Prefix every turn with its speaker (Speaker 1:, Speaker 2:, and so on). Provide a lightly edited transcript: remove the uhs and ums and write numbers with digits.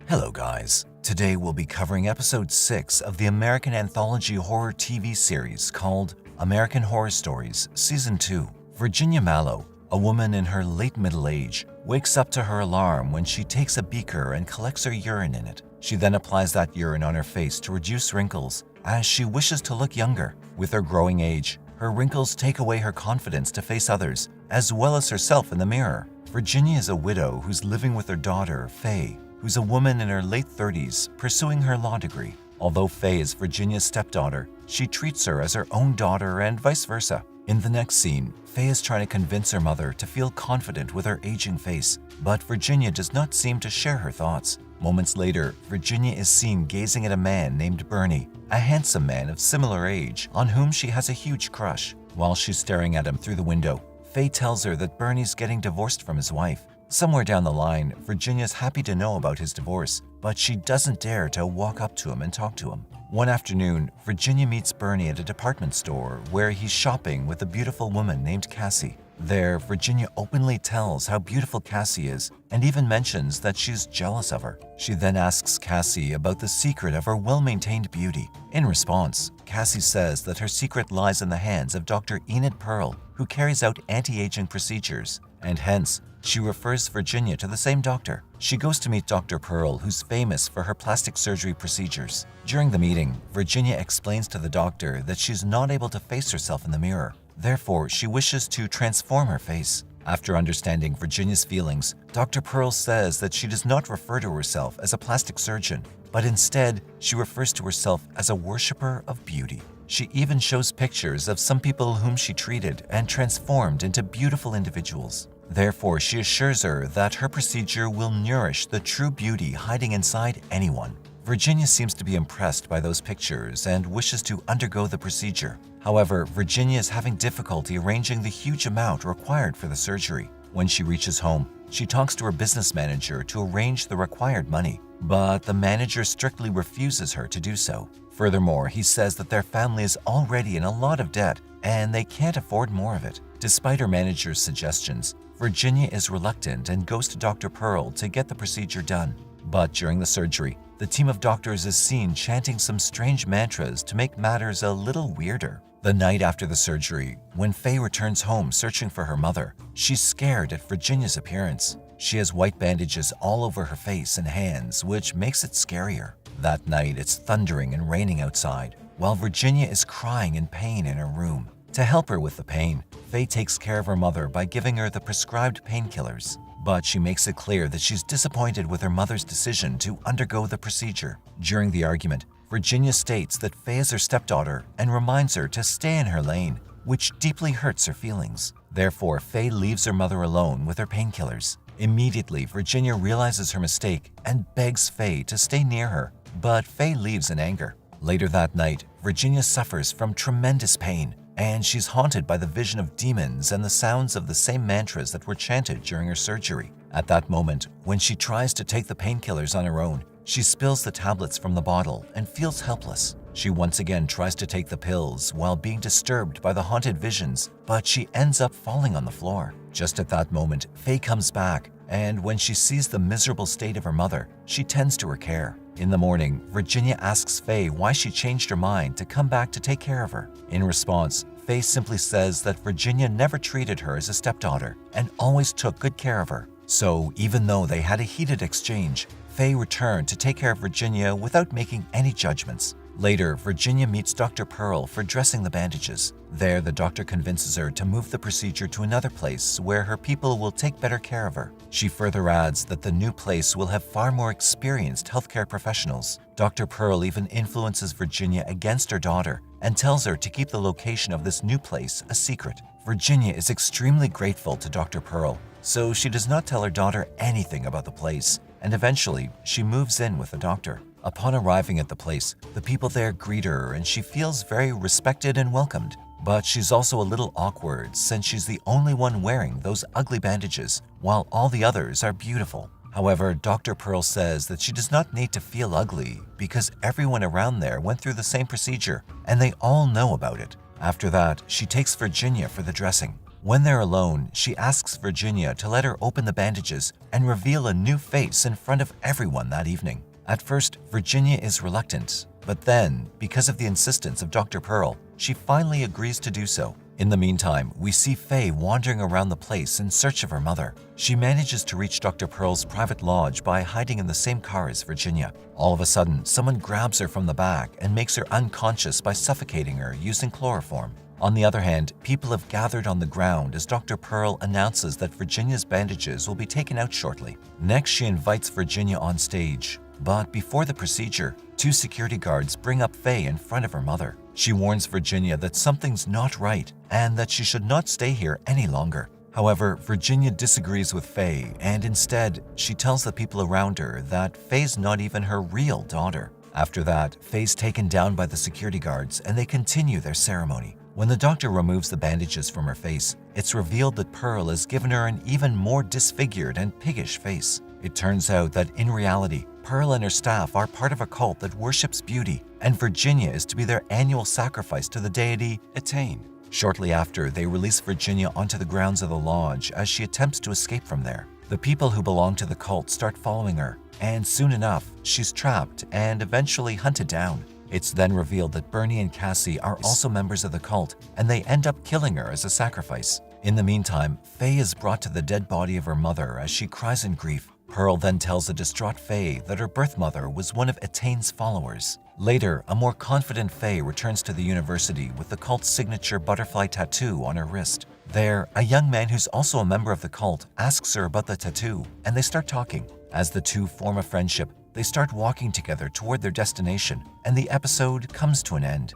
Speaker 1: Hello guys, today we'll be covering episode 6 of the American anthology horror TV series called American Horror Stories Season 2. Virginia Mallow, a woman in her late middle age, wakes up to her alarm when she takes a beaker and collects her urine in it. She then applies that urine on her face to reduce wrinkles, as she wishes to look younger. With her growing age, her wrinkles take away her confidence to face others, as well as herself in the mirror. Virginia is a widow who's living with her daughter, Faye, who's a woman in her late 30s pursuing her law degree. Although Faye is Virginia's stepdaughter, she treats her as her own daughter and vice versa. In the next scene, Faye is trying to convince her mother to feel confident with her aging face, but Virginia does not seem to share her thoughts. Moments later, Virginia is seen gazing at a man named Bernie, a handsome man of similar age on whom she has a huge crush. While she's staring at him through the window, Faye tells her that Bernie's getting divorced from his wife. Somewhere down the line, Virginia's happy to know about his divorce, but she doesn't dare to walk up to him and talk to him. One afternoon, Virginia meets Bernie at a department store where he's shopping with a beautiful woman named Cassie. There, Virginia openly tells how beautiful Cassie is and even mentions that she's jealous of her. She then asks Cassie about the secret of her well-maintained beauty. In response, Cassie says that her secret lies in the hands of Dr. Enid Pearl, who carries out anti-aging procedures, and hence, she refers Virginia to the same doctor. She goes to meet Dr. Pearl, who's famous for her plastic surgery procedures. During the meeting, Virginia explains to the doctor that she's not able to face herself in the mirror. Therefore, she wishes to transform her face. After understanding Virginia's feelings, Dr. Pearl says that she does not refer to herself as a plastic surgeon, but instead, she refers to herself as a worshiper of beauty. She even shows pictures of some people whom she treated and transformed into beautiful individuals. Therefore, she assures her that her procedure will nourish the true beauty hiding inside anyone. Virginia seems to be impressed by those pictures and wishes to undergo the procedure. However, Virginia is having difficulty arranging the huge amount required for the surgery. When she reaches home, she talks to her business manager to arrange the required money, but the manager strictly refuses her to do so. Furthermore, he says that their family is already in a lot of debt and they can't afford more of it. Despite her manager's suggestions, Virginia is reluctant and goes to Dr. Pearl to get the procedure done. But during the surgery, the team of doctors is seen chanting some strange mantras to make matters a little weirder. The night after the surgery, when Faye returns home searching for her mother, she's scared at Virginia's appearance. She has white bandages all over her face and hands, which makes it scarier. That night, it's thundering and raining outside, while Virginia is crying in pain in her room. To help her with the pain, Faye takes care of her mother by giving her the prescribed painkillers. But she makes it clear that she's disappointed with her mother's decision to undergo the procedure. During the argument, Virginia states that Faye is her stepdaughter and reminds her to stay in her lane, which deeply hurts her feelings. Therefore, Faye leaves her mother alone with her painkillers. Immediately, Virginia realizes her mistake and begs Faye to stay near her, but Faye leaves in anger. Later that night, Virginia suffers from tremendous pain, and she's haunted by the vision of demons and the sounds of the same mantras that were chanted during her surgery. At that moment, when she tries to take the painkillers on her own, she spills the tablets from the bottle and feels helpless. She once again tries to take the pills while being disturbed by the haunted visions, but she ends up falling on the floor. Just at that moment, Faye comes back, and when she sees the miserable state of her mother, she tends to her care. In the morning, Virginia asks Faye why she changed her mind to come back to take care of her. In response, Faye simply says that Virginia never treated her as a stepdaughter and always took good care of her. So even though they had a heated exchange, Faye returned to take care of Virginia without making any judgments. Later, Virginia meets Dr. Pearl for dressing the bandages. There, the doctor convinces her to move the procedure to another place where her people will take better care of her. She further adds that the new place will have far more experienced healthcare professionals. Dr. Pearl even influences Virginia against her daughter and tells her to keep the location of this new place a secret. Virginia is extremely grateful to Dr. Pearl, so she does not tell her daughter anything about the place, and eventually she moves in with the doctor. Upon arriving at the place, the people there greet her and she feels very respected and welcomed. But she's also a little awkward since she's the only one wearing those ugly bandages, while all the others are beautiful. However, Dr. Pearl says that she does not need to feel ugly because everyone around there went through the same procedure and they all know about it. After that, she takes Virginia for the dressing. When they're alone, she asks Virginia to let her open the bandages and reveal a new face in front of everyone that evening. At first, Virginia is reluctant, but then, because of the insistence of Dr. Pearl, she finally agrees to do so. In the meantime, we see Faye wandering around the place in search of her mother. She manages to reach Dr. Pearl's private lodge by hiding in the same car as Virginia. All of a sudden, someone grabs her from the back and makes her unconscious by suffocating her using chloroform. On the other hand, people have gathered on the ground as Dr. Pearl announces that Virginia's bandages will be taken out shortly. Next, she invites Virginia on stage. But before the procedure, 2 security guards bring up Faye in front of her mother. She warns Virginia that something's not right and that she should not stay here any longer. However, Virginia disagrees with Faye, and instead, she tells the people around her that Faye's not even her real daughter. After that, Faye's taken down by the security guards and they continue their ceremony. When the doctor removes the bandages from her face, it's revealed that Pearl has given her an even more disfigured and piggish face. It turns out that in reality, Pearl and her staff are part of a cult that worships beauty, and Virginia is to be their annual sacrifice to the deity Etain. Shortly after, they release Virginia onto the grounds of the lodge as she attempts to escape from there. The people who belong to the cult start following her, and soon enough, she's trapped and eventually hunted down. It's then revealed that Bernie and Cassie are also members of the cult, and they end up killing her as a sacrifice. In the meantime, Faye is brought to the dead body of her mother as she cries in grief. Pearl then tells the distraught Faye that her birth mother was one of Etain's followers. Later, a more confident Faye returns to the university with the cult's signature butterfly tattoo on her wrist. There, a young man who's also a member of the cult asks her about the tattoo, and they start talking. As the two form a friendship, they start walking together toward their destination, and the episode comes to an end.